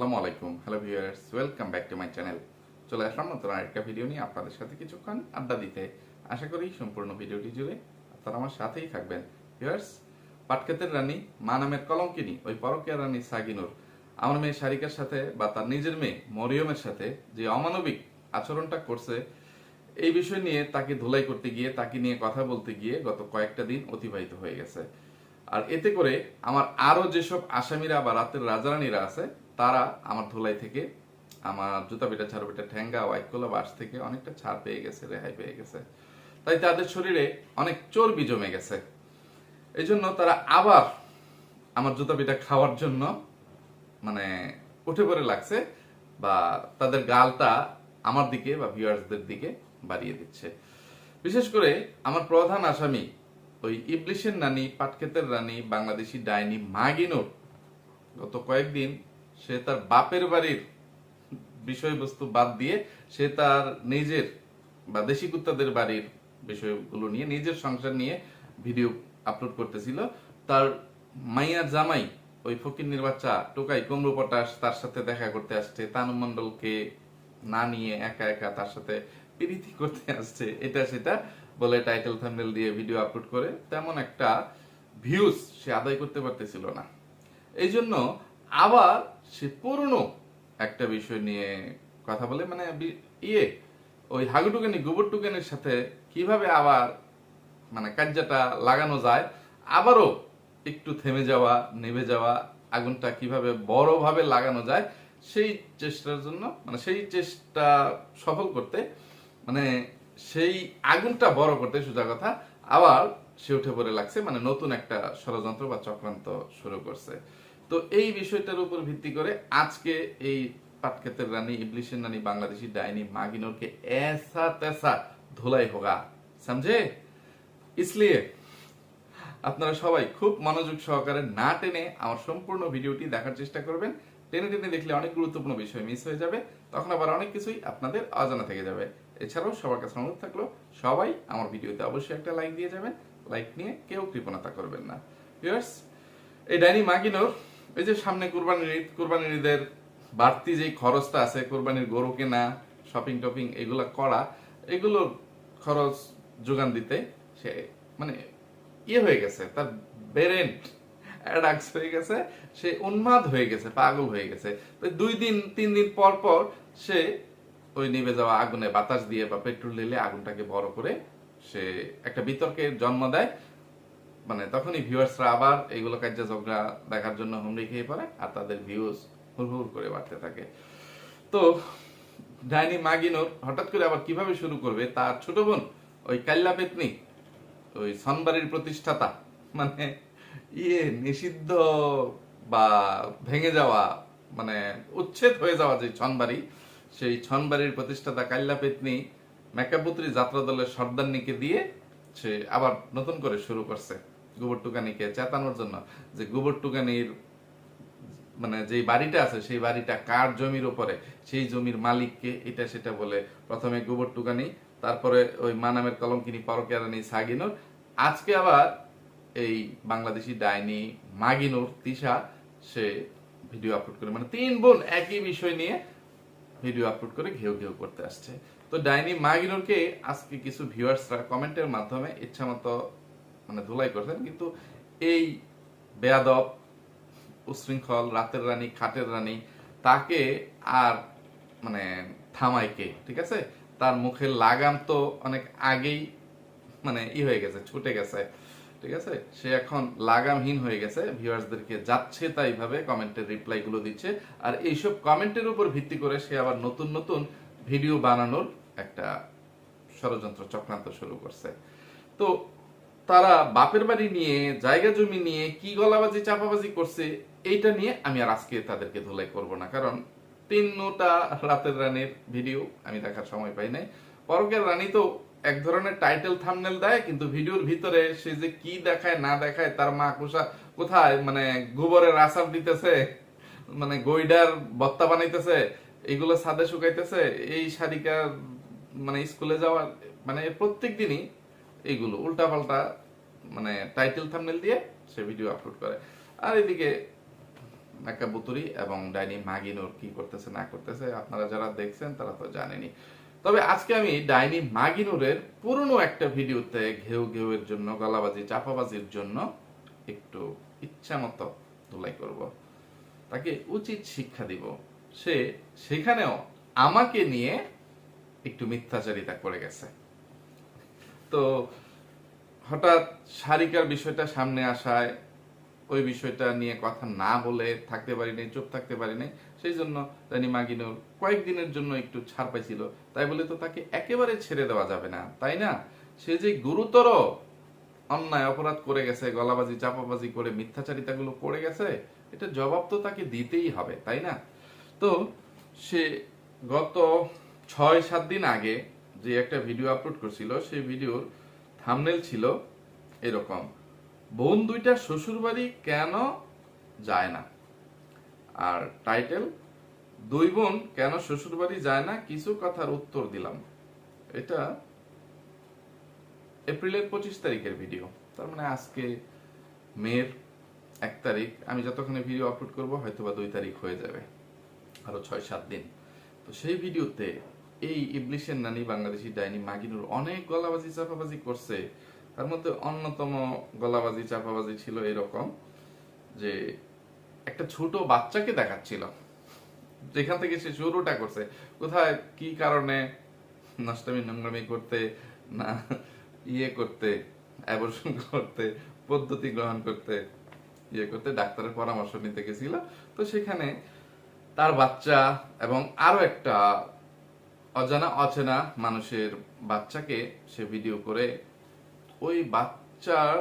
আসসালামু আলাইকুম, hello viewers, welcome back to my channel. চলে আসলাম নতুন আরেকটা ভিডিও নিয়ে আপনাদের সাথে কিছুক্ষণ আড্ডা দিতে। আশা করি সম্পূর্ণ ভিডিওটি জুড়ে আপনারা আমার সাথেই থাকবেন। ভিউয়ার্স, পাটক্ষেতের রানী, মা নামের কলঙ্কিনী, ওই পরকীয়া রানী সাগিনুর আমার মেয়ে সারিকার সাথে বা তার নিজের মেয়ে মরিয়মের সাথে যে অমানবিক আচরণটা করছে, এই বিষয় নিয়ে তাকে ধুলাই করতে গিয়ে, তাকে নিয়ে কথা বলতে গিয়ে গত কয়েকটা দিন অতিবাহিত হয়ে গেছে। আর এতে করে আমার আরো যেসব আসামিরা বা রাতের রাজারানীরা আছে, তারা আমার ধুলাই থেকে, আমার জুতা পিটা ঝাড়ু পিটা ঠ্যাঙ্গা ওয়াইকোলা বাস থেকে অনেকটা ছাড় পেয়ে গেছে, রেহাই পেয়ে গেছে। তাই তাদের শরীরে অনেক চর্বি জমে গেছে। এই জন্য তারা আবার আমার জুতা পিটা খাওয়ার জন্য মানে উঠে পড়ে লাগছে, বা তাদের গালটা আমার দিকে বা ভিউয়ার্সদের দিকে বাড়িয়ে দিচ্ছে। বিশেষ করে আমার প্রধান আসামি ওই ইবলিশের নানি, পাটক্ষেতের রানী, বাংলাদেশি ডাইনি মাগিনুর গত কয়েকদিন সে তার বাপের বাড়ির বিষয়বস্তু বাদ দিয়ে সে তার নিজের বা দেশি কুত্তাদের বাড়ির বিষয়গুলো নিয়ে, নিজের সংসার নিয়ে ভিডিও আপলোড করতেছিল। তার মাইয়ার জামাই ওই ফকিন্নির বাচ্চা টোকাই কুমড়ো পটাশ তার সাথে দেখা করতে আসছে, তানু মণ্ডলকে না নিয়ে একা একা তার সাথে প্রীতি করতে আসছে, এটা সেটা বলে টাইটেল থাম্বনেল দিয়ে ভিডিও আপলোড করে তেমন একটা ভিউজ সে আদায় করতে পারতেছিল না। এই জন্য আবার সে পুরনো একটা বিষয় নিয়ে কথা বলে, মানে ওই হাগুটুকানি গোবর টুকানির সাথে কিভাবে আবার মানে কার্যটা লাগানো যায়, আবারও একটু থেমে যাওয়া, নেভে যাওয়া আগুনটা কিভাবে বড়ভাবে লাগানো যায়, সেই চেষ্টার জন্য, মানে সেই চেষ্টা সফল করতে, মানে সেই আগুনটা বড় করতে সোজা কথা আবার সে উঠে পড়ে লাগছে, মানে নতুন একটা ষড়যন্ত্র বা চক্রান্ত শুরু করছে। তো এই বিষয়টার উপর ভিত্তি করে আজকে এই পাটক্ষেতের রানী, ইবলিশের নানি, বাংলাদেশি ডাইনি মাগিনুরকে ऐसा तैसा ধুলাই হোগা, সমঝে? इसलिए আপনারা সবাই খুব মনোযোগ সহকারে না টেনে আমার সম্পূর্ণ ভিডিওটি দেখার চেষ্টা করবেন। টেনে টেনে দেখলে অনেক গুরুত্বপূর্ণ বিষয় মিস হয়ে যাবে, তখন আবার অনেক কিছুই আপনাদের অজানা থেকে যাবে। এছাড়াও সবার কাছে অনুরোধ থাকলো, সবাই আমার ভিডিওতে অবশ্যই একটা লাইক দিয়ে যাবেন। লাইক নিয়ে কেউ কৃপণতা করবেন না। ভিউয়ার্স, এই ডাইনি মাগিনুর, এই যে সামনে কুরবানির ঈদের বাড়তি যে খরচটা আছে, কুরবানির গরু কেনা, শপিং টপিং এগুলা করা, এগুলোর খরচ যোগান দিতে সে মানে হয়ে গেছে, তার ব্রেন অ্যাডাক্স হয়ে গেছে, সে উন্মাদ হয়ে গেছে, পাগল হয়ে গেছে। তো 2-3 দিন পর পর সে ওই নিভে যাওয়া আগুনে বাতাস দিয়ে বা পেট্রোল ঢেলে আগুনটাকে বড় করে সে একটা বিতর্কের জন্ম দেয়। মানে তখনই ভিউয়ার্সরা আবার এইগুলো কার্য ঝগড়া দেখার জন্য হুমড়ি খেয়ে পড়ে, আর তাদের ভিউজ হুড় করে বাড়তে থাকে। তো ডাইনি মাগিনুর হঠাৎ করে আবার কিভাবে শুরু করবে, তার ছোট বোন ওই কাল্লা পেতনি, ওই সনবাড়ির প্রতিষ্ঠাতা, মানে নিষিদ্ধ বা ভেঙে যাওয়া, মানে উচ্ছেদ হয়ে যাওয়া যে ছনবাড়ি, সেই ছনবাড়ির প্রতিষ্ঠাতা কাল্লা পেতনি মেকাপুত্রী যাত্রা দলের সর্দারনিকে দিয়ে সে আবার নতুন করে শুরু করছে গোবর টুকানিকে চেতানোর জন্য, যে গোবর টুকানির মানে যে বাড়িটা আছে সেই বাড়িটা কার জমির উপরে, সেই জমির মালিককে, এটা সেটা বলে প্রথমে গোবর টুকানি, তারপরে ওই মা নামের কলঙ্কিনী পরকীয়া রানী সাগিনুর, আজকে আবার এই বাংলাদেশি ডাইনি মাগিনুর তিশা সে ভিডিও আপলোড করে, মানে 3 বোন একই বিষয় নিয়ে ভিডিও আপলোড করে ঘেউ ঘেউ করতে আসছে। তো ডাইনি মাগিনুরকে আজকে কিছু ভিউয়ার্সরা কমেন্টের মাধ্যমে ইচ্ছামতো মানে ধুলাই করছেন, কিন্তু এই বেয়াদব, উশৃঙ্খল রাতের রানী, খাটের রানী, তাকে আর মানে থামায় কে? ঠিক আছে, তার মুখের লাগাম তো অনেক আগেই মানে হয়ে গেছে, ছুটে গেছে। ঠিক আছে, সে এখন লাগামহীন হয়ে গেছে, ভিউয়ার্সদেরকে যাচ্ছে তাই ভাবে কমেন্টের রিপ্লাই গুলো দিচ্ছে, আর এইসব কমেন্টের উপর ভিত্তি করে সে আবার নতুন নতুন ভিডিও বানানোর একটা ষড়যন্ত্র চক্রান্ত শুরু করছে। তো তারা বাপের বাড়ি নিয়ে, জায়গা জমি নিয়ে কি গলাবাজি চাপাবাজি করছে, এইটা নিয়ে আমি আর আজকে তাদেরকে ধুলাই করব না, কারণ 3টা রাতের রানীর ভিডিও আমি দেখার সময় পাই নাই। পরকের রানী তো এক ধরনের টাইটেল থাম্বনেল দেয়, কিন্তু ভিডিওর ভিতরে সে যে কি দেখায় না দেখায়, তার মা কোথায় মানে গোবরের আচার দিতেছে, মানে গইডার বত্তা বানাইতেছে, এগুলো ছাদে শুকাইতেছে, এই শারিকা মানে স্কুলে যাওয়ার, মানে প্রত্যেক দিনই এইগুলো উল্টাপাল্টা মানে টাইটেল থাম্বনেল দিয়ে সে ভিডিও আপলোড করে। আর এদিকে নাকাবুতুরি এবং ডাইনি মাগিনুর কি করতেছে না করতেছে আপনারা যারা দেখছেন তারা তো জানেনি। তবে আজকে আমি ডাইনি মাগিনুরের পুরনো একটা ভিডিওতে ঘেউ ঘেউয়ের জন্য, গলাবাজি চাপাবাজির জন্য একটু ইচ্ছা মতো ধুলাই করব, তাকে উচিত শিক্ষা দিব। সে সেখানেও আমাকে নিয়ে একটু মিথ্যাচারিতা করে গেছে। তো হঠাৎ সারিকার বিষয়টা সামনে আসায় ওই বিষয়টা নিয়ে কথা না বলে থাকতে পারি নাই, চুপ থাকতে পারি নাই। সেই জন্য রানী মাগিনুর কয়েকদিনের জন্য একটু ছাড় পাইছিল, তাই বলে তো তাকে একেবারে ছেড়ে দেওয়া যাবে না, তাই না? সে যে গুরুতর অন্যায় অপরাধ করে গেছে, গলাবাজি চাপাবাজি করে মিথ্যাচারিতাগুলো করে গেছে, এটা জবাব তো তাকে দিতেই হবে, তাই না? তো সে গত 6-7 দিন আগে যে একটা ভিডিও আপলোড করছিল, সেই ভিডিওর থাম্বনেল ছিল এরকম: বোন দুইটা শ্বশুর বাড়ি কেন যায় না। আর টাইটেল: দুই বোন কেন শ্বশুর বাড়ি যায় না, কিছু কথার উত্তর দিলাম। এটা এপ্রিলের 25 তারিখের ভিডিও, তার মানে আজকে মের 1 তারিখ। আমি যতক্ষণে ভিডিও আপলোড করব হয়তো বা 2 তারিখ হয়ে যাবে, আরো 6-7 দিন। তো সেই ভিডিওতে এই ইবলিশের নানি বাংলাদেশি ডাইনি মাগিনুর অনেক গলাবাজি চাপাবাজি করছে। তার মধ্যে অন্যতম গলাবাজি চাপাবাজি ছিল এরকম যে একটা ছোট বাচ্চাকে দেখাচ্ছিল, যেখান থেকে সে শুরুটা করছে। কোথায় কি কারণে নষ্টামি নোংরামি করতে না করতে, অ্যাবর্শন করতে, পদ্ধতি গ্রহণ করতে, করতে ডাক্তারের পরামর্শ নিতে গেছিল। তো সেখানে তার বাচ্চা এবং আরো একটা অজানা অচেনা মানুষের বাচ্চাকে সে ভিডিও করে ওই বাচ্চার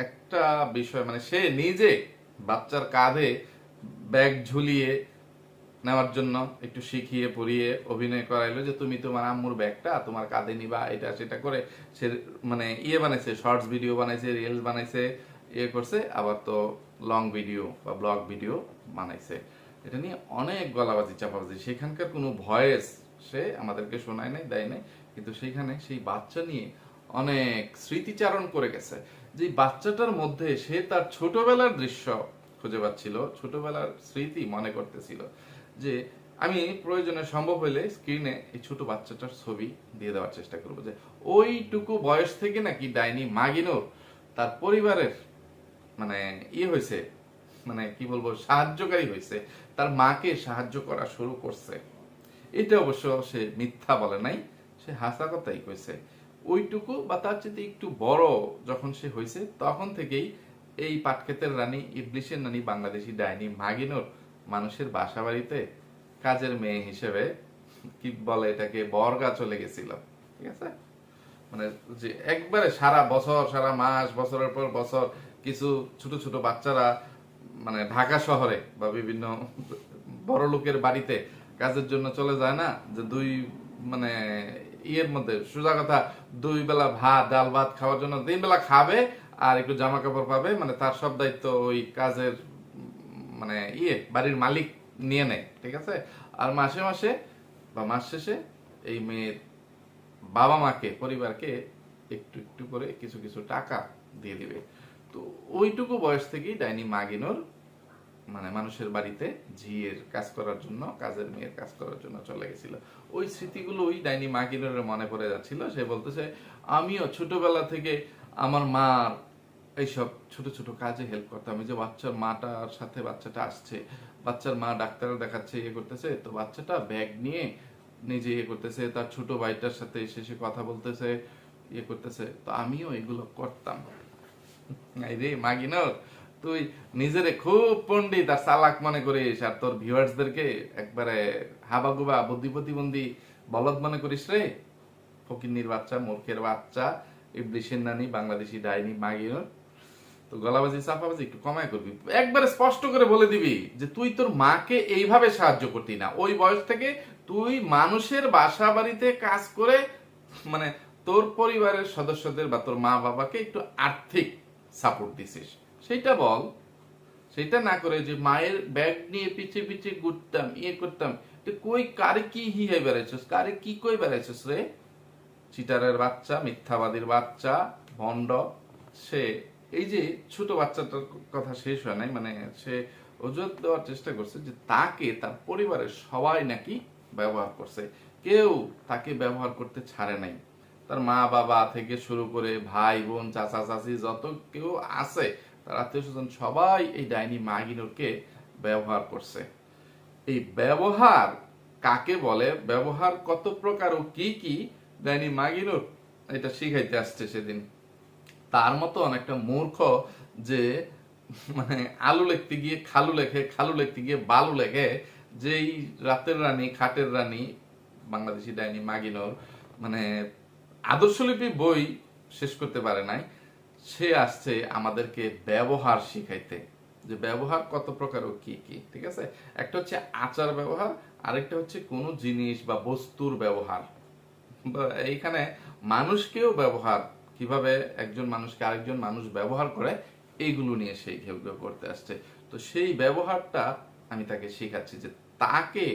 একটা বিষয়, মানে সে নিজে বাচ্চার কাঁধে ব্যাগ ঝুলিয়ে নেওয়ার জন্য একটু শিখিয়ে পড়িয়ে অভিনয় করাইলো যে তুমি তোমার আম্মুর ব্যাগটা তোমার কাঁধে নিবা, এটা সেটা করে সে মানে বানাইছে, শর্টস ভিডিও বানাইছে, রিলস বানাইছে, করছে। আবার তো লং ভিডিও বা ব্লগ ভিডিও বানাইছে। এটা নিয়ে অনেক গলাবাজি চাপাবাজি। সেখানকার কোনো ভয়েস সে আমাদেরকে শোনায় নাই, দেয় নাই, কিন্তু সেখানে সেই বাচ্চা নিয়ে অনেক স্মৃতিচারণ করে গেছে। যে বাচ্চাটার মধ্যে সে তার ছোটবেলার দৃশ্য খুঁজে পাচ্ছিল, ছোটবেলার স্মৃতি মনে করতেছিল। যে আমি প্রয়োজনে সম্ভব হলে স্ক্রিনে এই ছোট বাচ্চাটার ছবি দিয়ে দেওয়ার চেষ্টা করবো, যে ওইটুকু বয়স থেকে নাকি ডাইনি মাগিনুর তার পরিবারের মানে হয়েছে, মানে কি বলবো, সাহায্যকারী হয়েছে, তার মাকে সাহায্য করা শুরু করছে। এটা অবশ্য সে মিথ্যা বলে নাই, সে হাসা কথাই কইছে। ওইটুকু বা তার চেয়ে একটু বড় যখন সে হয়েছে, তখন থেকেই এই পাটক্ষেতের রানী ইবলিশের নানি বাংলাদেশি ডাইনি মাগিনুর মানুষের বাসা বাড়িতে কাজের মেয়ে হিসেবে, কি বলে এটাকে, বর্গা চলে গেছিল। ঠিক আছে, মানে যে একবারে সারা বছর, সারা মাস, বছরের পর বছর কিছু ছোট ছোট বাচ্চারা মানে ঢাকা শহরে বা বিভিন্ন বড় লোকের বাড়িতে কাজের জন্য চলে যায় না, যে দুই মানে মধ্যে সোজা কথা 2 বেলা ভাত, ডাল ভাত খাওয়ার জন্য 3 বেলা খাবে আর একটু জামা কাপড় পাবে, মানে তার সব দায়িত্ব ওই কাজের মানে বাড়ির মালিক নিয়ে নেয়। ঠিক আছে, আর মাসে মাসে বা মাস শেষে এই মেয়ের বাবা মাকে, পরিবারকে একটু একটু করে কিছু কিছু টাকা দিয়ে দিবে। তো ওইটুকু বয়স থেকেই ডাইনি মাগিনুর মানে মানুষের বাড়িতে ঝিয়ের কাজ করার জন্য, কাজের মেয়ের কাজ করার জন্য চলে গেছিল। ওই স্মৃতিগুলো ওই ডাইনি মাগিনুরের মনে পড়ে যাচ্ছিল। সে বলতেছে, আমিও ছোটবেলা থেকে আমার মার এইসব ছোট ছোট কাজে হেল্প করতাম। এই যে বাচ্চার মাটার সাথে বাচ্চাটা আসছে, বাচ্চার মা ডাক্তার দেখাচ্ছে, করতেছে, তো বাচ্চাটা ব্যাগ নিয়ে নিজে করতেছে, তার ছোট ভাইটার সাথে শেষে কথা বলতেছে, করতেছে। তো আমিও এগুলো করতাম। রে মাগিনুর, তুই নিজেরে খুব পণ্ডিত আর চালাক মনে করিস, আর তোর ভিউয়ার্সদেরকে একবারে হাবাগুবা বুদ্ধি প্রতিবন্ধী বলদ মনে করিস রে। ফকিন্নির বাচ্চা, মূর্খের বাচ্চা, ইবলিশের নানি বাংলাদেশি ডাইনি মাগিনুর। তো গলাবাজি চাপাবাজি একটু কমায় করবি, একবারে স্পষ্ট করে বলে দিবি যে তুই তোর মাকে এইভাবে সাহায্য করতি না। ওই বয়স থেকে তুই মানুষের বাসা বাড়িতে কাজ করে মানে তোর পরিবারের সদস্যদের বা তোর মা বাবাকে একটু আর্থিক সাপোর্ট দিছিস, সেইটা বল। সেটা না করে যে মায়ের ব্যাগ নিয়ে পিছে পিছে ঘুরতাম, করতাম, কই কারে কি হিহে বেড়াইছিস, কারে কি কই বেড়াইছিস রে? চিটারের বাচ্চা, মিথ্যাবাদীর বাচ্চা, ভণ্ড। সে এই যে ছোট বাচ্চাটার কথা শেষ হয় নাই, মানে সে অজুহাত দেওয়ার চেষ্টা করছে যে তাকে তার পরিবারের সবাই নাকি ব্যবহার করছে, কেউ তাকে ব্যবহার করতে ছাড়ে নাই। তার মা বাবা থেকে শুরু করে ভাই বোন চাচা চাচি যত কেউ আছে, তার আত্মীয় স্বজন সবাই এই ডাইনি মাগিনুরকে ব্যবহার করছে। এই ব্যবহার কাকে বলে, ব্যবহার কত প্রকার ও কি কি ডাইনি মাগিনুর এটা শিখাইতে আসছে সেদিন। তার মতো অনেকটা মূর্খ যে মানে আলু লিখতে গিয়ে খালু লেখে, খালু লিখতে গিয়ে বালু লেখে, যেই রাতের রানী খাটের রানী বাংলাদেশি ডাইনি মাগিনোর মানে আদর্শলিপি বই শেষ করতে পারে নাই, সে আসছে আমাদেরকে ব্যবহার শিখাইতে, যে ব্যবহার কত প্রকার ও কি কি। ঠিক আছে, একটা হচ্ছে আচার ব্যবহার, আরেকটা হচ্ছে কোনো জিনিস বা বস্তুর ব্যবহার। এইখানে মানুষকেও ব্যবহার, কিভাবে একজন মানুষকে আরেকজন মানুষ ব্যবহার করে, এইগুলো নিয়ে সেই ঘেউ ঘেউ করতে আসছে। তো সেই ব্যবহারটা আমি তাকে শেখাচ্ছি যে তাকে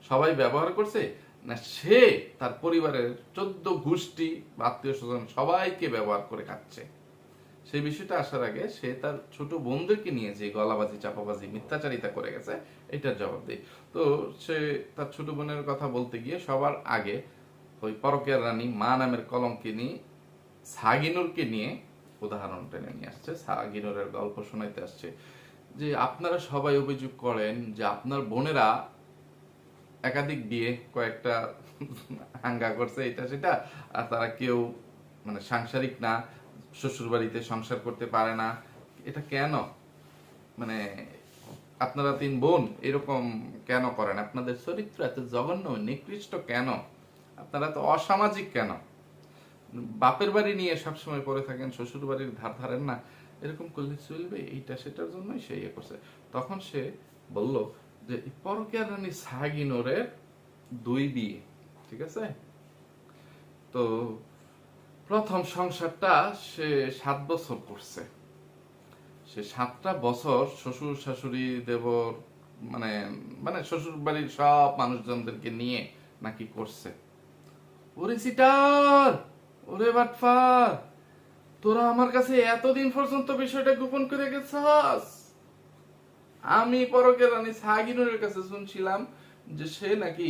সবাই ব্যবহার করছে না, সে তার পরিবারের 14 গোষ্ঠী বা আত্মীয় স্বজন সবাইকে ব্যবহার করে খাচ্ছে। সেই বিষয়টা আসার আগে সে তার ছোট বোনদেরকে নিয়ে যে গলাবাজি চাপাবাজি মিথ্যাচারিতা করে গেছে, এটার জবাব দেয়। তো সে তার ছোট বোনের কথা বলতে গিয়ে সবার আগে ওই পরকীয়ার রানী মা নামের কলঙ্কিনী সাগিনুরকে নিয়ে উদাহরণ টেনে নিয়ে আসছে, সাগিনুরের গল্প শোনাইতে আসছে যে আপনারা সবাই অভিযোগ করেন যে আপনার বোনেরা একাধিক বিয়ে, কয়েকটা হাঙ্গা করছে, এটা সেটা, আর তারা কেউ মানে সাংসারিক না, শ্বশুর বাড়িতে সংসার করতে পারে না। এটা কেন? মানে আপনারা 3 বোন এরকম কেন করেন? আপনাদের চরিত্র এত জঘন্য নিকৃষ্ট কেন? আপনারা তো অসামাজিক কেন? বাপের বাড়ি নিয়ে সবসময় পড়ে থাকেন, শ্বশুর বাড়ির ধার ধারেন না, এরকম করলে চলবে? এইটা সেটার জন্যই সে ইয়ে করছে। তখন সে বলল যে পরকীয়া রানী সাগিনোরের 2 বিয়ে, ঠিক আছে? তো প্রথম সংসারটা সে 7 বছর করছে। সে 7টা বছর শ্বশুর শাশুড়ি দেবর মানে মানে শ্বশুর বাড়ির সব মানুষজনদেরকে নিয়ে নাকি করছে। ওরে সিটার, ওরে বাটফার, তোরা আমার কাছে এতদিন পর্যন্ত বিষয়টা গোপন করে গেছস। আমি পরকে রানী সাগিনুরের কাছে শুনছিলাম যে সে নাকি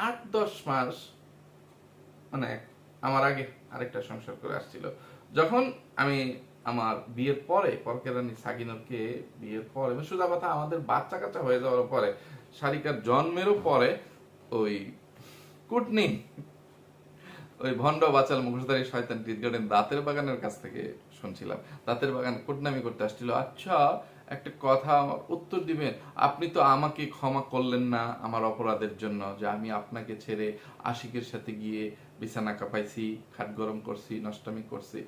8-10 মাস মানে আমার আগে আরেকটা সংসার করে আসছিল। যখন আমি আমার বিয়ের পরে পরকে রানী সাগিনুরকে বিয়ের পরে, সোজা কথা আমাদের বাচ্চা কাচ্চা হয়ে যাওয়ার পরে, শারিকার জন্মেরও পরে, ওই কুটনি ওই ভণ্ড বাচাল মুখোশধারী শয়তান টিটগার্ডেন দাঁতের বাগানের কাছ থেকে শুনছিলাম। দাঁতের বাগান কুটনামি করতে আসছিল। আচ্ছা, একটা কথা আমার উত্তর দিবেন? আপনি তো আমাকে ক্ষমা করলেন না আমার অপরাধের জন্য, যে আমি আপনাকে ছেড়ে আশিকের সাথে গিয়ে বিছানা কাঁপাইছি, খাট গরম করছি, নষ্টামি করছি,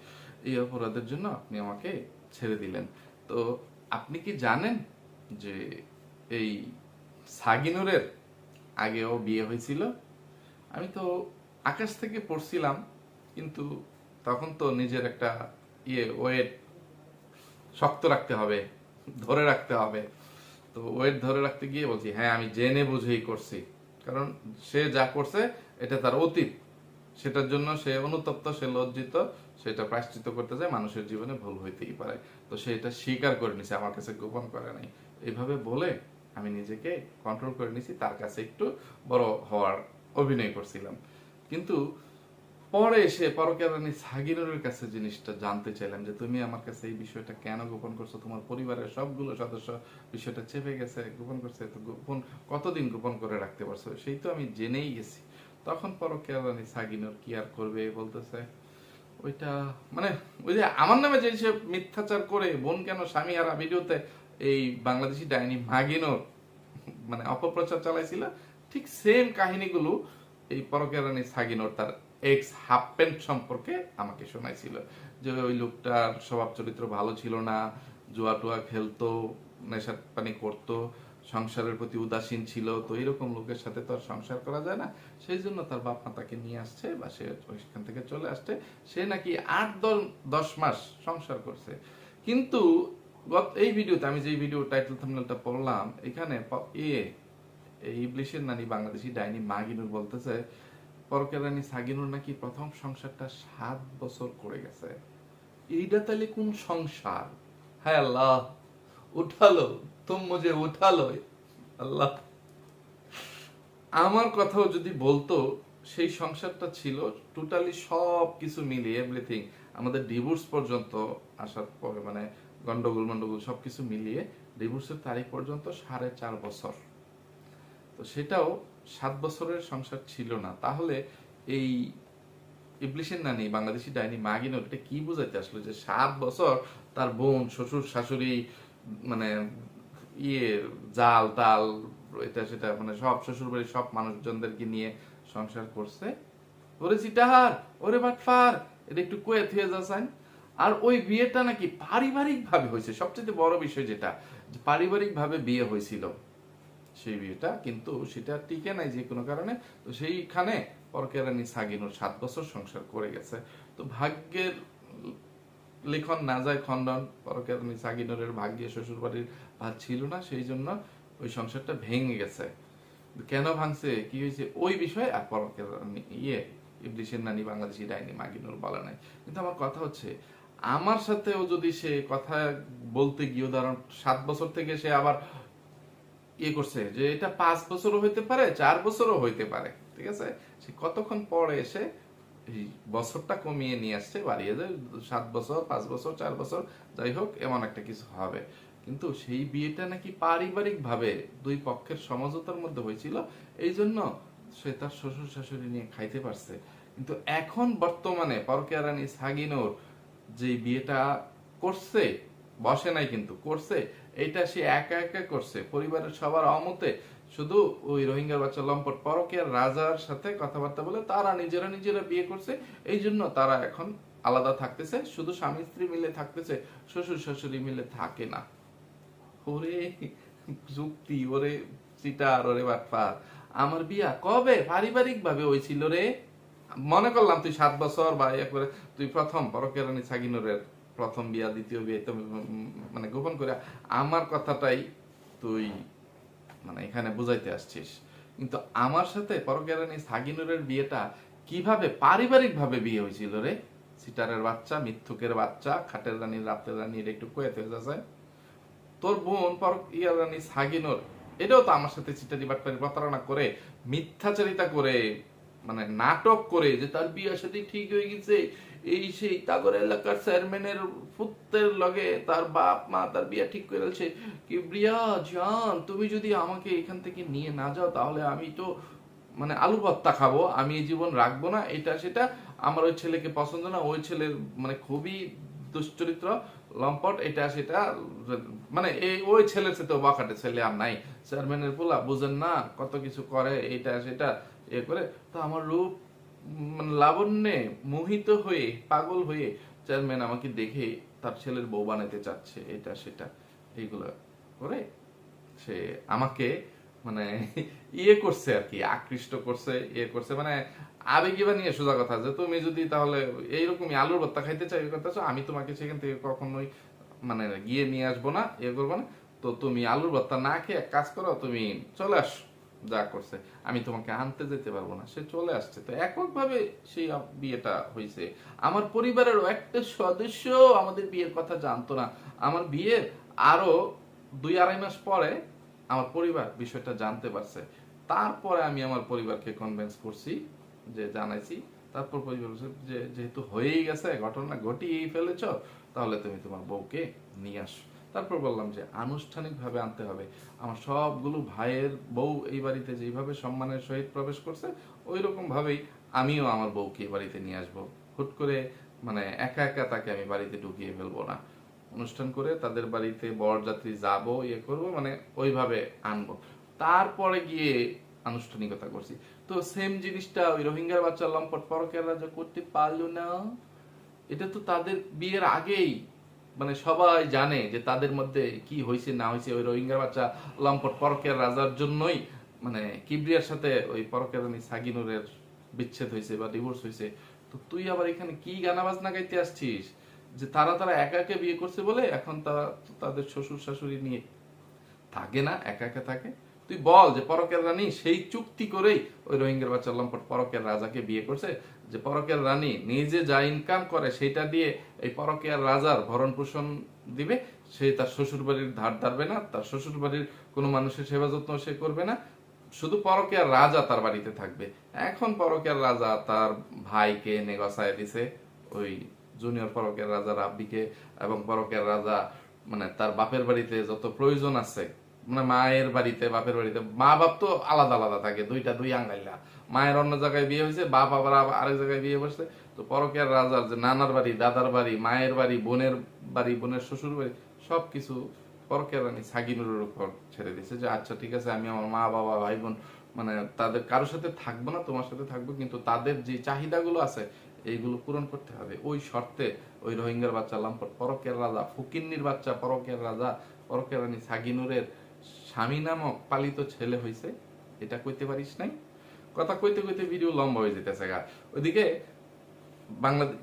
এই অপরাধের জন্য আপনি আমাকে ছেড়ে দিলেন। তো আপনি কি জানেন যে এই সাগিনুরের আগেও বিয়ে হয়েছিল? আমি তো আকাশ থেকে পড়ছিলাম, কিন্তু তখন তো নিজের একটা ওয়েট শক্ত রাখতে হবে, ধরে রাখতে হবে। তো ওয়েট ধরে রাখতে গিয়ে বলছি হ্যাঁ আমি জেনে বুঝেই করছি, কারণ সে যা করছে এটা তার অতীত, সেটার জন্য সে অনুতপ্ত, সে লজ্জিত, সেটা প্রায়শ্চিত্ত করতে যায়। মানুষের জীবনে ভুল হইতেই পারে, তো সে এটা স্বীকার করে নিছে, আমার কাছে গোপন করে নাই। এইভাবে বলে আমি নিজেকে কন্ট্রোল করে নিছি, তার কাছে একটু বড় হওয়ার অভিনয় করছিলাম। কিন্তু পরে এসে পরকীয়া রানী সাগিনুরের কাছে জিনিসটা জানতে চাইলাম যে তুমি আমার কাছে এই বিষয়টা কেন গোপন করছো? তোমার পরিবারের সবগুলো সদস্য বিষয়টা চেপে গেছে, গোপন করছে, তো গোপন কতদিন গোপন করে রাখতে পারছো? সেই তো আমি জেনেই গেছি। তখন পরকীয়া রানী সাগিনুর কি আর করবে, বলতেছে ওইটা মানে ওই যে আমার নামে যে সে মিথ্যাচার করে বোন কেন স্বামী হারা ভিডিওতে এই বাংলাদেশি ডাইনি মাগিনুর মানে অপপ্রচার চালাইছিল, ঠিক সেম কাহিনীগুলো এই পরকীয়া রানী সাগিনুর তার এক্স হাফ প্যান্ট সম্পর্কে আমাকে শোনাইছিল, যে ওই লোকটার স্বভাব চরিত্র ভালো ছিল না, জুয়া টুয়া খেলতো, নেশা পানি করতো, সংসারের প্রতি উদাসীন ছিল, তো এরকম লোকের সাথে তো আর সংসার করা যায় না, সেই জন্য তার বাপ মা তাকে নিয়ে আসছে বা সে ওইখান থেকে চলে আসছে। সে নাকি 8-10 মাস সংসার করছে। কিন্তু এই ভিডিওতে আমি যে ভিডিও টাইটেল থাম্বনেলটা পড়লাম, এখানে এই ইবলিশের নানি বাংলাদেশি ডাইনি মাগিনুর বলতেছে পরকীয়া রানী সাগিনুর নাকি প্রথম সংসারটা 7 বছর করে গেছে। এইটা তাহলে কোন সংসার? হায় আল্লাহ, উঠালো তুম মুঝে উঠা লো আল্লাহ। আমার কথাও যদি বলতো, সেই সংসারটা ছিল টোটালি সব কিছু মিলিয়ে এভরিথিং, আমাদের ডিভোর্স পর্যন্ত আসার পরে মানে গন্ডগোল মন্ডগোল সবকিছু মিলিয়ে ডিভোর্সের তারিখ পর্যন্ত 4.5 বছর। তো সেটাও 7 বছরের সংসার ছিল না। তাহলে এই ইবলিশের নানি বাংলাদেশি ডাইনি মাগিনোর এটা কি বুঝাইতে আসলো যে 7 বছর তার বোন শ্বশুর শাশুড়ি মানে ইয়ে জাল তাল এটা সেটা মানে সব শ্বশুর বাড়ির সব মানুষজনদেরকে নিয়ে সংসার করছে। ওরে চিটাহার, ওরে বাটফার, এটা একটু কয়ে থুয়ে যাচ্ছেন। আর ওই বিয়েটা নাকি পারিবারিক ভাবে হয়েছে, সবচেয়ে বড় বিষয় যেটা পারিবারিক ভাবে বিয়ে হয়েছিল সেই বিয়েটা, কিন্তু সেটা টিকে নাই যে কোনো কারণে। তো সেইখানে পরকেরানি সাগিনুর 7 বছর সংসার করে গেছে। তো ভাগ্যের লিখন না যায় খণ্ডন, পরকেরানি সাগিনুরের ভাগ্যে শ্বশুর বাড়ির ভাত ছিল না, সেই জন্য ওই সংসারটা ভেঙে গেছে। কেন ভাঙছে, কি হয়েছে ওই বিষয়ে আর পরকেরানি ইবলিশের নানি বাংলাদেশি ডাইনি মাগিনুর বলা নাই। কিন্তু আমার কথা হচ্ছে, আমার সাথেও যদি সে কথা বলতে গিয়ে ধরুন 7 বছর থেকে সে আবার করছে যে এটা 5 বছরও হইতে পারে, 4 বছরও হইতে পারে, ঠিক আছে, সে কতক্ষণ পরে এসে এই বছরটা কমিয়ে নিয়ে আসছে, বাড়িয়ে যায় 7 বছর, 5 বছর, 4 বছর, যাই হোক এমন একটা কিছু হবে। কিন্তু সেই বিয়েটা নাকি পারিবারিক ভাবে দুই পক্ষের সমঝোতার মধ্যে হয়েছিল, এই জন্য সে তার শ্বশুর শাশুড়ি নিয়ে খাইতে পারছে। কিন্তু এখন বর্তমানে পরকীয়া রানী সাগিনুর যে বিয়েটা করছে, বসে নাই কিন্তু করছে, এইটা সে একা একা করছে পরিবারের সবার অমতে। শুধু ওই রোহিঙ্গার বাচ্চা লম্পট পরকীয়ার রাজার সাথে কথাবার্তা বলে তারা নিজেরা নিজেরা বিয়ে করছে, এই জন্য তারা এখন আলাদা থাকতেছে, শুধু স্বামী স্ত্রী মিলে থাকতেছে, শ্বশুর শাশুড়ি মিলে থাকে না। ওরে যুক্তি, ওরে চিটার, ওরে বাটপার, আমার বিয়া কবে পারিবারিক ভাবে হয়েছিল রে? মনে করলাম তুই 7 বছর বা করে তুই প্রথম পরকীয়া রানী সাগিনুরের প্রথম বিয়া, দ্বিতীয় বিয়ে তো মানে গোপন করে আমার কথাটাই তুই মানে এখানে বুঝাইতে আসছিস। কিন্তু আমার সাথে পরকীয়া রানী সাগিনুরের বিয়েটা কিভাবে পারিবারিক ভাবে বিয়ে হয়েছিল রে? সিটারের বাচ্চা, মিথ্যুকের বাচ্চা, খাটের রানী রাতের রানী, একটু কয়েতে যাচ্ছে। তোর বোন পরকীয়া রানী সাগিনুর এটাও তো আমার সাথে চিটারি বাটপারি প্রতারণা করে, মিথ্যাচারিতা করে, মানে নাটক করে যে তার বিয়ের সাথে ঠিক হয়ে গেছে, এই সেই তাগর এলাকার চেয়ারম্যানের পুত্রের লগে তার বাপ মা তার বিয়ে ঠিক করে ফেলছে। কি প্রিয়া জান, তুমি যদি আমাকে এখান থেকে নিয়ে না যাও তাহলে আমি তো মানে আলু ভর্তা খাবো, আমি এই জীবন রাখবো না, এটা সেটা, আমার ওই ছেলেকে পছন্দ না, ওই ছেলের মানে খুবই দুশ্চরিত্র লম্পট, এটা সেটা, মানে এই ওই ছেলের সাথে বাকাটে ছেলে আর নাই, চেয়ারম্যানের পোলা বুঝেন না কত কিছু করে, এটা সেটা করে। তো আমার রূপ মানে লাবণ্যে মোহিত হয়ে পাগল হয়ে চেয়ারম্যান আমাকে দেখে তার ছেলের বউ বানাইতে চাচ্ছে, এটা সেটা এইগুলো করে সে আমাকে মানে করছে আর কি, আকৃষ্ট করছে, করছে মানে আবেগী বানিয়ে। সোজা কথা যে তুমি যদি তাহলে এইরকমই আলুর ভর্তা খাইতে চাই করতেছো, আমি তোমাকে সেখান থেকে কখনোই মানে গিয়ে নিয়ে আসবো না, করবো না। তো তুমি আলুর ভর্তা না খেয়ে এক কাজ করো, তুমি চলে আসো, যা করছে আমি তোমাকে আনতে যেতে পারবো না, সে চলে আসছে। তো এককভাবে সেই বিয়েটা হয়েছে। আমার পরিবারের একটা সদস্য আমাদের বিয়ের কথা জানতো না। আমার বিয়ের আরো 2-2.5 মাস পরে আমার পরিবার বিষয়টা জানতে পারছে। তারপরে আমি আমার পরিবারকে কনভিন্স করছি, যে জানাইছি। তারপর পরিবার যে যেহেতু হয়েই গেছে, ঘটনা ঘটিয়েই ফেলেছ, তাহলে তুমি তোমার বউকে নিয়ে আসো। তারপর বললাম যে আনুষ্ঠানিকভাবে আনতে হবে। আমার সবগুলো ভাইয়ের বউ এই বাড়িতে যেভাবে সম্মানের সহিত প্রবেশ করছে, ওই রকম ভাবেই আমিও আমার বউকে এই বাড়িতে নিয়ে আসবো। হুট করে মানে একা একা তাকে আমি বাড়িতে ঢুকিয়ে ফেলবো না, অনুষ্ঠান করে তাদের বাড়িতে বরযাত্রী যাবো, করবো, মানে ওইভাবে আনবো। তারপরে গিয়ে আনুষ্ঠানিকতা করছি। তো সেম জিনিসটা ওই রোহিঙ্গার বাচ্চা লম্পট পরকীয়া রাজা করতে পারলো না। এটা তো তাদের বিয়ের আগেই মানে সবাই জানে যে তাদের মধ্যে কি হয়েছে না হয়েছে। ওই রোহিঙ্গার বাচ্চা লম্পট পরকীয়া রাজার জন্যই মানে কিবরিয়ার সাথে ওই পরকীয়া রানী সাগিনুরের বিচ্ছেদ হয়েছে বা ডিভোর্স হয়েছে। তো তুই আবার এখানে কি গানা বাজনা গাইতে আসছিস যে তারা একা একা বিয়ে করছে বলে এখন তারা তাদের শ্বশুর শাশুড়ি নিয়ে থাকে না, একা একা থাকে? তুই বল যে পরকের রানী সেই চুক্তি করেই ওই রোহিঙ্গার বাচ্চা লম্পট পরকের রাজাকে বিয়ে করছে, যে পরকের রানী নিজে যা ইনকাম করে সেটা দিয়ে এই পরকের রাজার ভরণ পোষণ দিবে, সে তার শ্বশুর বাড়ির ধার ধারবে না, তার শ্বশুর বাড়ির কোনো মানুষের সেবা যত্ন সে করবে না, শুধু পরকীয়ার রাজা তার বাড়িতে থাকবে। এখন পরকীয়ার রাজা তার ভাইকে নেগসায় দিছে, ওই জুনিয়র পরকীয়ার রাজা রাব্বিকে, এবং পরকীয়ার রাজা মানে তার বাপের বাড়িতে যত প্রয়োজন আছে, মানে মায়ের বাড়িতে বাপের বাড়িতে, মা বাপ তো আলাদা আলাদা থাকে, দুই আঙ্গাইলা, মায়ের অন্য জায়গায় বিয়ে হয়েছে, বাপ আবার আরেক জায়গায় বিয়ে বসছে। তো পরকীয়ার রাজার যে নানার বাড়ি, দাদার বাড়ি, মায়ের বাড়ি, বোনের বাড়ি, বোনের শ্বশুর বাড়ি, সবকিছু পরকীয়া রানী সাগিনুরের উপর ছেড়ে দিয়েছে, যে আচ্ছা ঠিক আছে, আমি আমার মা বাবা ভাই বোন মানে তাদের কারোর সাথে থাকবো না, তোমার সাথে থাকবো, কিন্তু তাদের যে চাহিদাগুলো আছে এইগুলো পূরণ করতে হবে। ওই শর্তে ওই রোহিঙ্গার বাচ্চা লাম্পট পরকীয়ার রাজা, ফকিন্নির বাচ্চা পরকীয়ার রাজা, পরকীয়া রানী সাগিনুরের স্বামী নামক পালিত ছেলে হয়েছে। এটা কইতে পারিস নাই? কথা কইতে কইতে ভিডিও লম্বা হয়ে যেতেছে গা। ওইদিকে বাংলাদেশ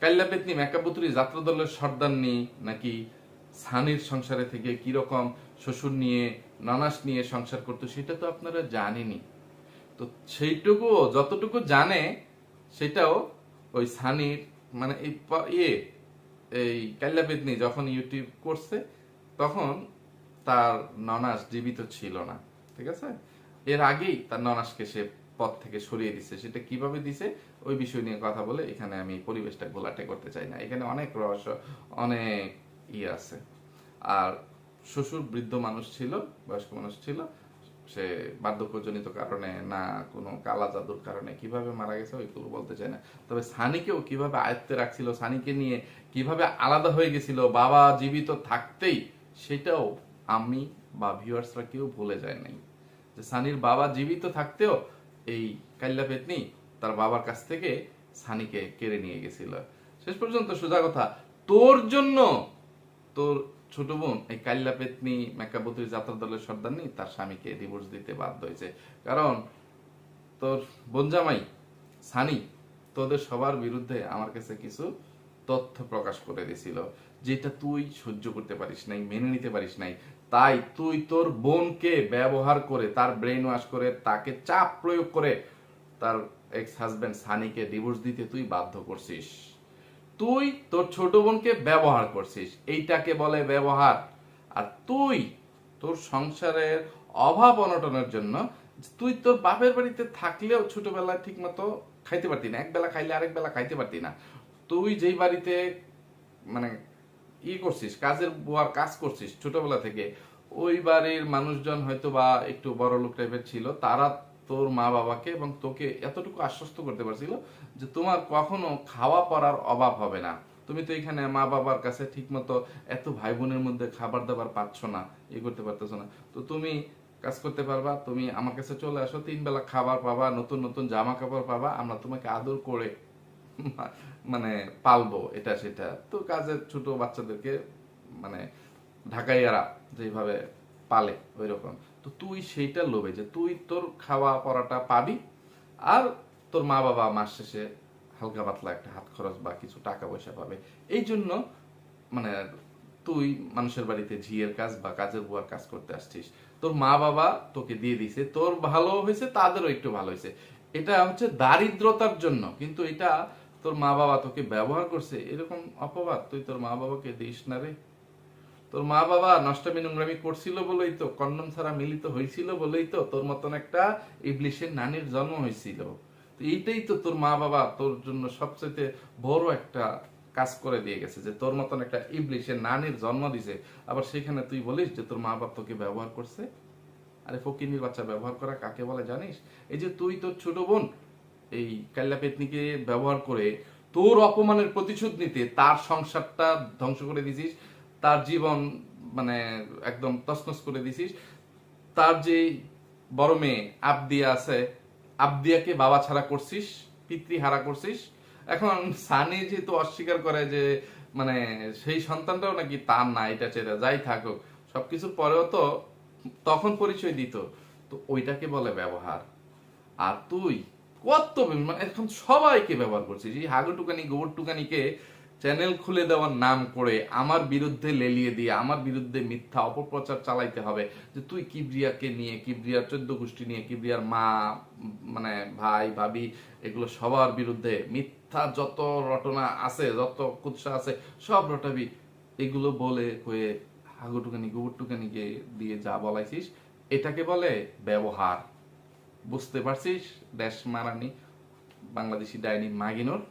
কাল্লা পেতনি মেকাপুত্রী যাত্রা দলের সর্দারনি নাকি সানির সংসারে থেকে কিরকম শ্বশুর নিয়ে ননাস নিয়ে সংসার করতো সেটা তো আপনারা জানেনই। তো সেইটুকু যতটুকু জানে সেটাও ওই সানির মানে এই কাল্লা পেতনি যখন ইউটিউব করছে তখন তার ননাস জীবিত ছিল না, ঠিক আছে? এর আগেই তার ননাসকে সে পথ থেকে সরিয়ে দিছে। সেটা কিভাবে দিছে ওই বিষয় নিয়ে কথা বলে এখানে আমি পরিবেশটা ঘোলাটে করতে চাই না। এখানে অনেক রহস্য, অনেক আছে। আর শ্বশুর বৃদ্ধ মানুষ ছিল, বয়স্ক মানুষ ছিল, সে বার্ধক্যজনিত কারণে না কোনো কালা জাদুর কারণে কিভাবে মারা গেছে ওইগুলো বলতে চাই না। তবে সানিকেও কিভাবে আয়ত্তে রাখছিল, সানিকে নিয়ে কিভাবে আলাদা হয়ে গেছিল বাবা জীবিত থাকতেই, সেটাও আমি বা ভিউয়ার্সরা কেউ ভুলে যায় নাই। যে সানির বাবা জীবিত থাকতেও এই কাল্লা পেতনি তার বাবার কাছ থেকে সানিকে কেড়ে নিয়ে গেছিল। শেষ পর্যন্ত সোজা কথা, তোর জন্য তোর ছোট বোন এই কাল্লা পেতনি মেকাবতী যাত্রা দলের সর্দারনি তার স্বামীকে ডিভোর্স দিতে বাধ্য হয়েছে। কারণ তোর বোন জামাই সানি তোদের সবার বিরুদ্ধে আমার কাছে কিছু তথ্য প্রকাশ করে দিয়েছিল, যেটা তুই সহ্য করতে পারিস নাই, মেনে নিতে পারিস নাই। তাই তুই তোর বোনকে ব্যবহার করে, তার ব্রেন ওয়াশ করে, তাকে চাপ প্রয়োগ করে তার এক্স হাজবেন্ড সানিকে ডিভোর্স দিতে তুই বাধ্য করছিস। তুই তোর ছোট বোনকে ব্যবহার করছিস, এইটাকে বলে ব্যবহার। আর তুই তোর সংসারের অভাব অনটনের জন্য তুই তোর বাপের বাড়িতে থাকলেও ছোটবেলায় ঠিক মতো খাইতে পারতি না, এক বেলা খাইলে আরেক বেলা খাইতে পারতি না। তুই যেই বাড়িতে মানে করছিস, কাজের বুয়ার কাজ করছিস ছোটবেলা থেকে, ওই বাড়ির মানুষজন হয়তো বা একটু বড় লোক টাইপের ছিল, তারা তোর মা বাবাকে এবং তোকে এতটুকু আশ্বস্ত করতে পারছিল যে তোমার কখনো খাওয়া পড়ার অভাব হবে না। তুমি তো এখানে মা বাবার কাছে ঠিক মতো এত ভাই বোনের মধ্যে খাবার দাবার পাচ্ছ না, করতে পারতেছ না, তো তুমি কাজ করতে পারবা, তুমি আমার কাছে চলে আসো, 3 বেলা খাবার পাবা, নতুন নতুন জামা কাপড় পাবা, আমরা তোমাকে আদর করে মানে পালবো, এটা সেটা। তো কাজের ছোট বাচ্চাদেরকে মানে ঢাকাইয়ারা যেভাবে পালে ওই রকম। তো তুই সেইটা লোভে যে তুই তোর খাওয়া পড়াটা পাবি, আর তোর মা বাবা মাস শেষে হালকা পাতলা একটা হাত খরচ বা কিছু টাকা পয়সা পাবে, এই জন্য মানে তুই মানুষের বাড়িতে ঝিয়ের কাজ বা কাজের বুয়ার কাজ করতে আসছিস। তোর মা বাবা তোকে দিয়ে দিছে, তোর ভালো হয়েছে, তাদেরও একটু ভালো হয়েছে। এটা হচ্ছে দারিদ্রতার জন্য, কিন্তু এটা তোর মা বাবা তোকে ব্যবহার করছে এরকম অপবাদ তুই তোর মা বাবাকে দিস না রে। তোর মা বাবা নষ্টামি নোংরামি করছিল বলেই তো, কন্ডম ছাড়া মিলিত হয়েছিল বলেই তো তোর মতন একটা ইবলিশের নানির জন্ম হয়েছিল। তো এইটাই তো তোর মা বাবা তোর জন্য সবচেয়ে বড় একটা কাজ করে দিয়ে গেছে, যে তোর মতন একটা ইবলিশের নানির জন্ম দিছে। আবার সেখানে তুই বলিস যে তোর মা বাবা তোকে ব্যবহার করছে। আরে ফকিনীর বাচ্চা, ব্যবহার করা কাকে বলে জানিস? এই যে তুই তোর ছোট বোন এই কাল্লা পেতনিকে ব্যবহার করে তোর অপমানের প্রতিশোধ নিতে তার সংসারটা ধ্বংস করে দিছিস, তার জীবন মানে একদম তছনছ করে দিছিস। তার যে বড় মেয়ে আবদিয়া আছে, আবদিয়াকে বাবা ছাড়া করছিস, পিতৃহারা করছিস। এখন সানি যেহেতু অস্বীকার করে যে মানে সেই সন্তানটাও নাকি তার না, এটা চেরা যাই থাকুক, সবকিছুর পরেও তো তখন পরিচয় দিত, তো ওইটাকে বলে ব্যবহার। আর তুই কত মানে এখন সবাইকে ব্যবহার করছিস, এই হাগু টুকানি গোবর টুকানিকে চ্যানেল খুলে দেওয়ার নাম করে আমার বিরুদ্ধে লেলিয়ে দিয়ে আমার বিরুদ্ধে মিথ্যা অপপ্রচার চালাইতে হবে, যে তুই কিবরিয়াকে নিয়ে, কিবরিয়ার 14 গোষ্ঠী নিয়ে, কিবরিয়ার মা মানে ভাই ভাবি এগুলো সবার বিরুদ্ধে মিথ্যা যত রটনা আছে, যত কুৎসা আছে সব রটাবি। এগুলো বলে কয়ে হাগুটুকানি গোবরটুকানিকে দিয়ে যা বলাইছিস এটাকে বলে ব্যবহার। বুঝতে পারছিস দেশ মারানি বাংলাদেশি ডাইনি মাগিনোর?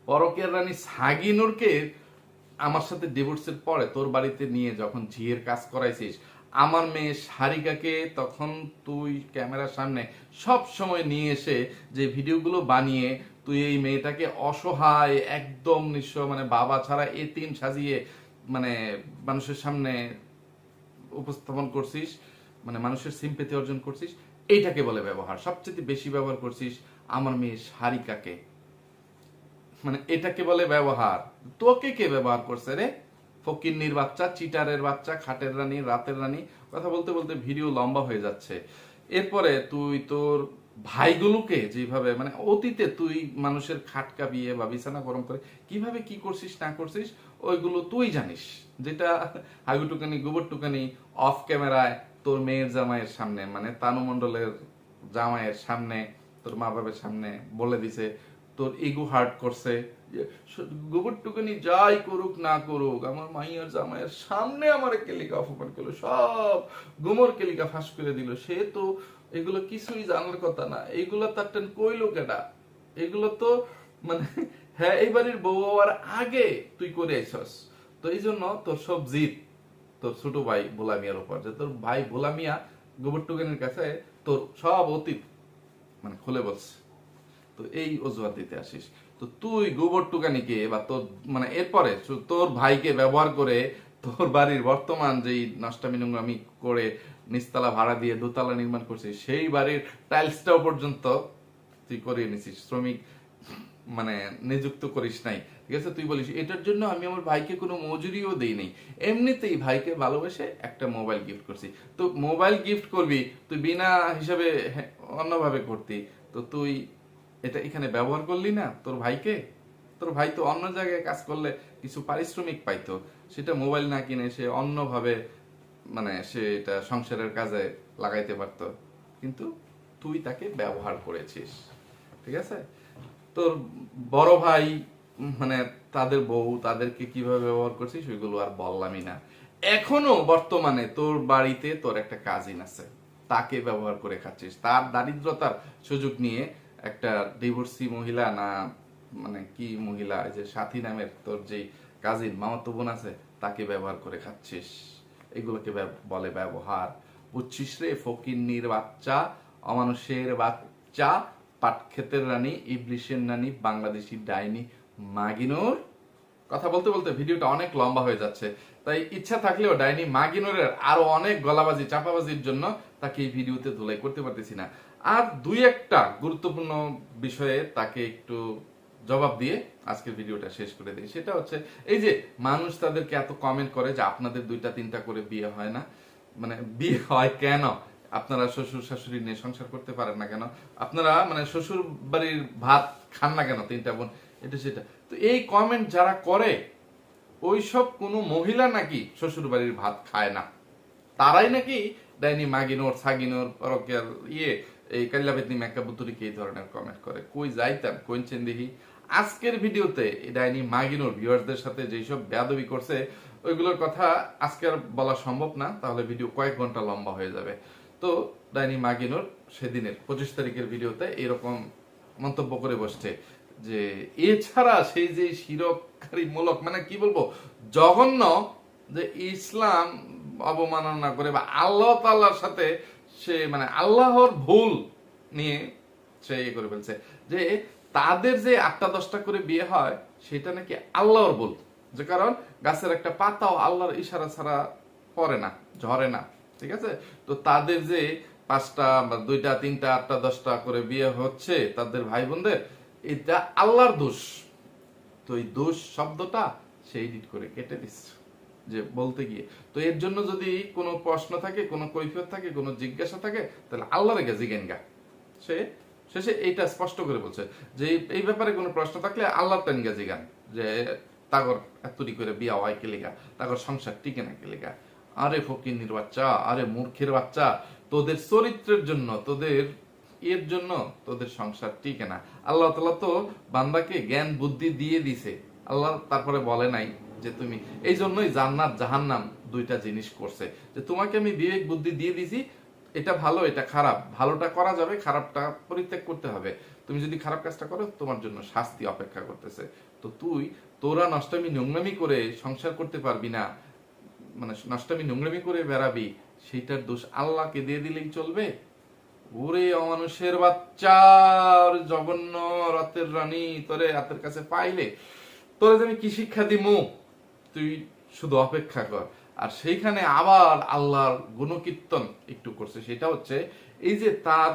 পরকীয়ার রানী সাগিনুরকে আমার সাথে ডিভোর্সের পরে তোর বাড়িতে নিয়ে যখন ঝিয়ের কাজ করাইছিস, আমার মেয়ে সারিকাকে তখন তুই ক্যামেরার সামনে সব সময় নিয়ে এসে যে ভিডিওগুলো বানিয়ে তুই এই মেয়েটাকে অসহায় একদম নিঃস্ব মানে বাবা ছাড়া এতিম সাজিয়ে মানে মানুষের সামনে উপস্থাপন করছিস, মানে মানুষের সিম্পেথি অর্জন করছিস, এইটাকে বলে ব্যবহার। সবচেয়ে বেশি ব্যবহার করছিস আমার মেয়ে সারিকাকে, মানে এটাকে বলে ব্যবহার। তোকে কে ব্যবহার করছে রে? ফকিন্নির বাচ্চা, চিটারের বাচ্চা, খাটের রানী, রাতের রানী। কথা বলতে বলতে ভিডিও লম্বা হয়ে যাচ্ছে। এরপরে তুই তোর ভাইগুলোকে যেভাবে মানে অতীতে তুই মানুষের খাট কাঁপিয়ে বা বিছানা গরম করে কিভাবে কি করছিস না করছিস ওইগুলো তুই জানিস। যেটা হাগুটুকানি গোবরটুকানি অফ ক্যামেরায় তোর মেয়ের জামাইয়ের সামনে মানে তানু মণ্ডলের জামাইয়ের সামনে তোর মা বাবার সামনে বলে দিছে, তোর ইগো হার্ট করছে যে গোবরটুকানি যাই করুক না করুক আমার মাইয়ার জামাইয়ের সামনে আমার কেলিকা অপমান করলো, সব গোমর কেলিকা ফাঁস করে দিল। সে তো এগুলো কিছুই জানার কথা না, এইগুলো তার টেন কইলো কেডা? এগুলো তো মানে হ্যাঁ এই বাড়ির বউ হওয়ার আগে তুই করে আইছস। তো এই জন্য তোর সব জিত তোর ছোট ভাই ভোলা মিয়ার উপর, যে তোর ভাই ভোলা মিয়া গোবরটুকানির কাছে তোর সব অতীত মানে খুলে বলছে। তো এই অজুহাত দিতে আসিস। তো তুই গোবরটুকানিকে বা তোর মানে এরপরে তোর ভাইকে ব্যবহার করে তোর বাড়ির বর্তমান যেই নষ্টামি নোংরামি করে নিচতলা ভাড়া দিয়ে দোতলা নির্মাণ করছিস সেই বাড়ির টাইলসটাও পর্যন্ত তুই করিয়ে নিছিস, শ্রমিক মানে নিযুক্ত করিস নাই। ঠিক আছে, তুই বলিস এটার জন্য আমি আমার ভাইকে কোনো মজুরিও দেই নাই, এমনিতেই ভাইকে ভালোবেসে একটা মোবাইল গিফট করছি। তো মোবাইল গিফট করবি তুই বিনা হিসাবে অন্যভাবে করতি, তো তুই এটা এখানে ব্যবহার করলি না তোর ভাইকে? তোর ভাই তো অন্য জায়গায় কাজ করলে কিছু পারিশ্রমিক পাইতো, সেটা মোবাইল না কিনে সে অন্যভাবে মানে সে এটা সংসারের কাজে লাগাইতে পারতো, কিন্তু তুই তাকে ব্যবহার করেছিস। ঠিক আছে, তোর বড় ভাই মানে তাদের বউ তাদেরকে কিভাবে ব্যবহার করছিস ওইগুলো আর বললামই না। এখনো বর্তমানে তোর বাড়িতে তোর একটা কাজিন আছে, তাকে ব্যবহার করে খাচ্ছিস, তার দারিদ্রতার সুযোগ নিয়ে একটা ডিভোর্সি মহিলা না মানে কি মহিলা যে সাথী নামের তোর যেই কাজিন মামাতো বোন আছে তাকে ব্যবহার করে খাচ্ছিস। এগুলোকে বলে ব্যবহার। বুঝছিস রে ফকিন্নির বাচ্চা, অমানুষের বাচ্চা, পাটক্ষেতের রানী, ইবলিশের রানী, বাংলাদেশি ডাইনি মাগিনোর। কথা বলতে বলতে ভিডিওটা অনেক লম্বা হয়ে যাচ্ছে, তাই ইচ্ছা থাকলেও ডাইনি মাগিনোরের আরো অনেক গলাবাজি চাপাবাজির জন্য তাকে এই ভিডিওতে ধুলাই করতে পারতেছি না। আর দুই একটা গুরুত্বপূর্ণ বিষয়ে তাকে একটু জবাব দিয়ে আজকের ভিডিওটা শেষ করে দিই। সেটা হচ্ছে এই যে মানুষ তাদেরকে এত কমেন্ট করে যে আপনাদের দুইটা তিনটা করে বিয়ে হয় না, মানে বিয়ে হয় কেন? আপনারা শ্বশুর শাশুড়ি নিয়ে সংসার করতে পারেন না কেন? আপনারা মানে শ্বশুর বাড়ির ভাত খান না কেন তিনটা বোন? এটা সেটা। তো এই কমেন্ট যারা করে ওইসব কোনো মহিলা নাকি শ্বশুর বাড়ির ভাত খায় না, তারাই নাকি ডাইনি মাগিনোর সাগিনোর পরকিয়ার এই কাল্লাবেদনি মেকাবুতুরিকে এই ধরনের কমেন্ট করে। কই যাইতাম কোনছেন দেখি আজকের ভিডিওতে এই ডাইনি মাগিনোর ভিউয়ার্সদের সাথে যেসব বেয়াদবি করছে ওইগুলোর কথা আজকে আর বলা সম্ভব না, তাহলে ভিডিও কয়েক ঘন্টা লম্বা হয়ে যাবে। তো ডাইনি মাগিনোর সেদিনের 25 তারিখের ভিডিওতে এরকম মন্তব্য করে বসছে যে এছাড়া সেই যে শিরকারী মূলক মানে কি বলবো জঘন্য যে ইসলাম অবমাননা করে বা আল্লাহ তাআলার সাথে সে মানে আল্লাহর ভুল নিয়ে সে ইয়ে করে ফেলছে, যে তাদের যে 8টা-10টা করে বিয়ে হয় সেটা নাকি আল্লাহর ভুল, যে কারণ গাছের একটা পাতাও আল্লাহর ইশারা ছাড়া পড়ে না, ঝরে না। ঠিক আছে, তো তাদের যে 5টা বা 2টা 3টা 8টা 10টা করে বিয়ে হচ্ছে তাদের ভাই বোনদের, এটা আল্লাহর দোষ। তো এই দোষ শব্দটা সে এডিট করে কেটে দিচ্ছে যে বলতে গিয়ে। তো এর জন্য যদি কোনো প্রশ্ন থাকে, কোনো কৈফিয়ত থাকে, কোনো জিজ্ঞাসা থাকে, তাহলে আল্লাহর কাছে জিজ্ঞেঙ্গা। সে শেষে এইটা স্পষ্ট করে বলছে যে এই ব্যাপারে কোনো প্রশ্ন থাকলে আল্লাহর টানিকা জিগান, যে তাগর এতটি করে বিয়া হয় কে লেগা, তাগর সংসার টিকে না কে লেগা। আরে ফকিন্নির বাচ্চা, আরে মূর্খের বাচ্চা, তোদের চরিত্রের জন্য, তোদের এর জন্য তোদের সংসার টিকে না। আল্লাহ তাআলা তো বান্দাকে জ্ঞান বুদ্ধি দিয়ে দিছে, আল্লাহ তারপরে বলে নাই যে তুমি এই জন্যই জান্নাত জাহান্নাম দুইটা জিনিস করছে, যে তোমাকে আমি বিবেক বুদ্ধি দিয়ে দিছি, এটা ভালো এটা খারাপ, ভালোটা করা যাবে, খারাপটা পরিত্যাগ করতে হবে। তুমি যদি খারাপ কাজটা করো তোমার জন্য শাস্তি অপেক্ষা করতেছে। তো তোরা নষ্টামি নোংরামি করে সংসার করতে পারবি না, মানে নষ্টামি নোংরামি করে বেড়াবি, সেইটার দোষ আল্লাহকে দিয়ে দিলেই চলবে? ওরে অমানুষের বাচ্চার জঘন্য রাতের রানী, তোরে হাতের কাছে পাইলে তোরে আমি কি শিক্ষা দিমু? তুই শুধু অপেক্ষা কর। আর সেইখানে আবার আল্লাহর গুণকীর্তন একটু করছে, সেটা হচ্ছে এই যে তার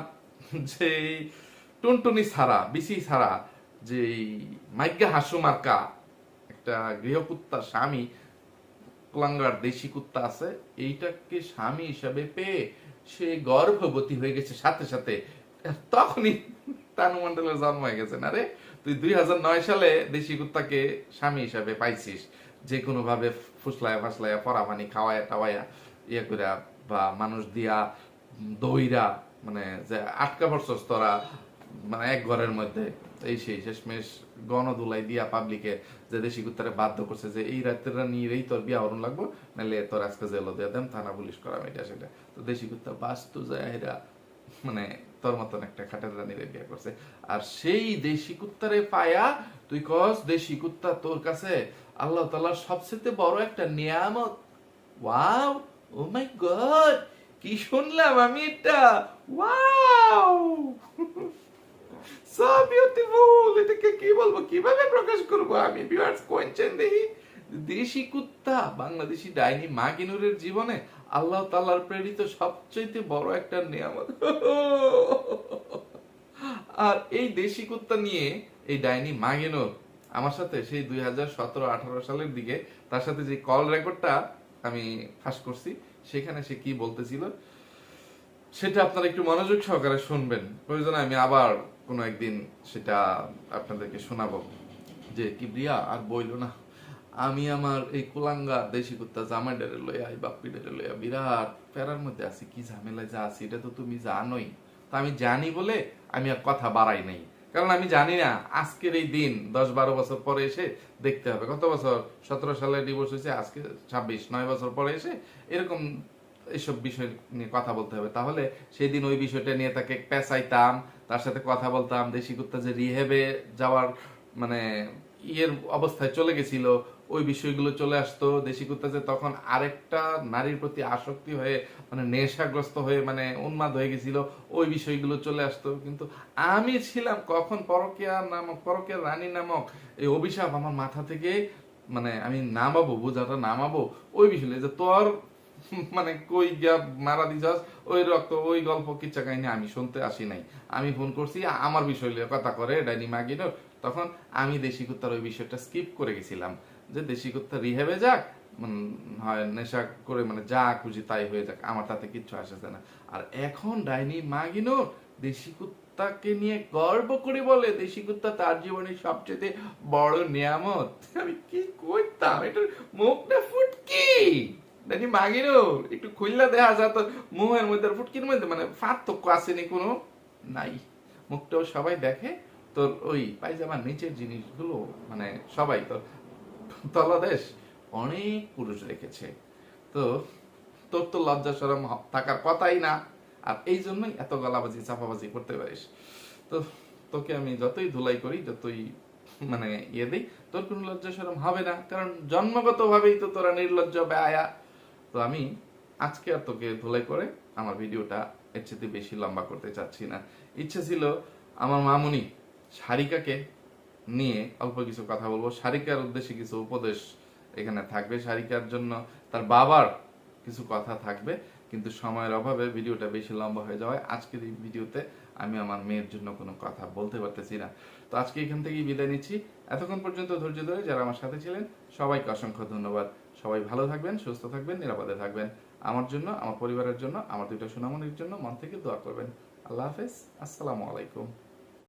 যে টুনটুনি ছাড়া বিসি ছাড়া যে মাইগ্যা হাসু মার্কা একটা গৃহকুত্তা স্বামী, কুলাঙ্গার দেশি কুত্তা আছে, এইটাকে স্বামী হিসাবে পেয়ে সে গর্ভবতী হয়ে গেছে সাথে সাথে। তখনই তানু মন্ডলের জন্ম হয়ে গেছে। না রে, তুই 2009 সালে দেশি কুত্তাকে স্বামী হিসাবে পাইছিস, যে কোনো ভাবে ফুসলায়া ফাসলায়া পরা পানি খাওয়ায়া টাওয়ায়া ইয়ে করিয়া বা মানুষ দিয়া দইরা, মানে যে আটকা পড়ছস তোরা, মানে এক ঘরের মধ্যে এই সেই শেষমেশ গণদুলাই দিয়া পাবলিকে যে দেশি কুত্তারে বাধ্য করছে যে এই রাত্রেরা নিয়েই তোর বিয়া হরণ লাগবো, নাহলে তোর আজকে জেল দিয়ে দেন, থানা পুলিশ করাম, এটা সেটা। তো দেশি কুত্তা বাস্তু যায় এরা, মানে তোর মতন একটা খাটের রানীরে বিয়ে করছে। আর সেই দেশি কুত্তারে পায়া তুই কস দেশি কুত্তা তোর কাছে আল্লাহ তাআলার সবচেয়ে বড় একটা নিয়ামত। ওয়াও, ও মাই গড, কি শুনলাম আমি এটা! Wow, so beautiful! এটাকে কি বলবো, কিভাবে প্রকাশ করবো আমি? ভিউয়ার্স কোয়েশ্চেন দেখি, দেশি কুত্তা বাংলাদেশি ডাইনি মাগিনুরের জীবনে আল্লাহ তাআলার প্রেরিত সবচেয়ে বড় একটা নিয়ামত। আর এই দেশি কুত্তা নিয়ে এই ডাইনি মাগিনুর আমার সাথে সেই 2017-18 সালের দিকে তার সাথে যে কল রেকর্ডটা আমি ফাঁস করছি, সেখানে সে কি বলতেছিল সেটা আপনারা একটু মনোযোগ সহকারে শুনবেন। প্রয়োজনে আমি আবার কোনো একদিন সেটা আপনাদেরকে শোনাবো। যে কিবরিয়া আর বইলো না, আমি আমার এই কুলাঙ্গা দেশি কুত্তা জামাইডারে লইয়া এই বাপ্পিডারে লইয়া বিরাট প্যারার মধ্যে আছি, কি ঝামেলায় যা আছি এটা তো তুমি জানোই। তা আমি জানি বলে আমি আর কথা বাড়াই নাই, কারণ আমি জানি না আজকের এই দিন 10-12 বছর পরে এসে দেখতে হবে। কত বছর, 17 সালে ডিভোর্স হয়েছে, আজকে 26-9 বছর পরে এসে এরকম এইসব বিষয় নিয়ে কথা বলতে হবে। তাহলে সেই দিন ওই বিষয়টা নিয়ে তাকে পেঁচাইতাম, তার সাথে কথা বলতাম, দেশি কুত্তা যে রিহেবে যাওয়ার মানে ইয়ের অবস্থায় চলে গেছিল ওই বিষয়গুলো চলে আসতো। দেশি কুত্তা যে তখন আরেকটা নারীর প্রতি আসক্তি হয়ে মানে নেশাগ্রস্ত হয়ে মানে উন্মাদ হয়ে গেছিল, ওই বিষয়গুলো চলে আসতো। কিন্তু আমি ছিলাম কখন পরকীয়া রানী নামক এই অভিশাপ আমার মাথা থেকে মানে আমি নামাবো, বোঝাটা নামাবো ওই বিষয় যে তোর মানে কই গিয়া মারা দিছাস, ওই রক্ত ওই গল্প কিচ্ছা কাহিনী আমি শুনতে আসি নাই। আমি ফোন করছি আমার বিষয় নিয়ে কথা করে ডাইনি মাগিনোর, তখন আমি দেশি কুত্তার ওই বিষয়টা স্কিপ করে গেছিলাম, যে দেশি কুত্তা রিহেবে যাক, হয় নেশা করে মানে যা খুশি তাই হয়ে যাক, আমার তাতে কিচ্ছু আসে না। আর এখন ডাইনি মাগিনোর দেশি কুত্তাকে নিয়ে গর্ব করে বলে দেশি কুত্তা তার জীবনের সবচেয়ে বড় নিয়ামত। আমি কি করতাম, এটার মুখটা ফুটকি নাকি মাগিরও একটু খুললা দেখা যায় তো মুহের মধ্যে ফুটকির মধ্যে মানে পার্থক্য আসেনি কোনো, নাই। মুখটাও সবাই দেখে, তোর ওই পায়জামার নিচের জিনিসগুলো মানে সবাই তোর তলাদেশ অনেক পুরুষ রেখেছে। তো তোর তো লজ্জা শরম থাকার কথাই না, আর এই জন্যই এত গলাবাজি চাপাবাজি করতে পারিস। তো তোকে আমি যতই ধুলাই করি, যতই মানে ইয়ে দিই, তোর কোনো লজ্জা শরম হবে না, কারণ জন্মগত ভাবেই তো তোরা নির্লজ্জ বেহায়া। তো আমি আজকে আর তোকে ধুলাই করে আমার ভিডিওটা এর চেয়ে বেশি লম্বা করতে চাচ্ছি না। ইচ্ছে ছিল আমার মামুনি সারিকাকে নিয়ে অল্প কিছু কথা বলবো, সারিকার উদ্দেশ্যে কিছু উপদেশ এখানে থাকবে, সারিকার জন্য তার বাবার কিছু কথা থাকবে, কিন্তু সময়ের অভাবে ভিডিওটা বেশি লম্বা হয়ে যাওয়ায় আজকের এই ভিডিওতে আমি আমার মেয়ের জন্য কোনো কথা বলতে পারতেছি না। তো আজকে এখান থেকেই বিদায় নিচ্ছি। এতক্ষণ পর্যন্ত ধৈর্য ধরে যারা আমার সাথে ছিলেন সবাইকে অসংখ্য ধন্যবাদ। সবাই ভালো থাকবেন, সুস্থ থাকবেন, নিরাপদে থাকবেন। আমার জন্য, আমার পরিবারের জন্য, আমার দুইটা সোনামণির জন্য মন থেকে দোয়া করবেন। আল্লাহ হাফেজ, আসসালামু আলাইকুম।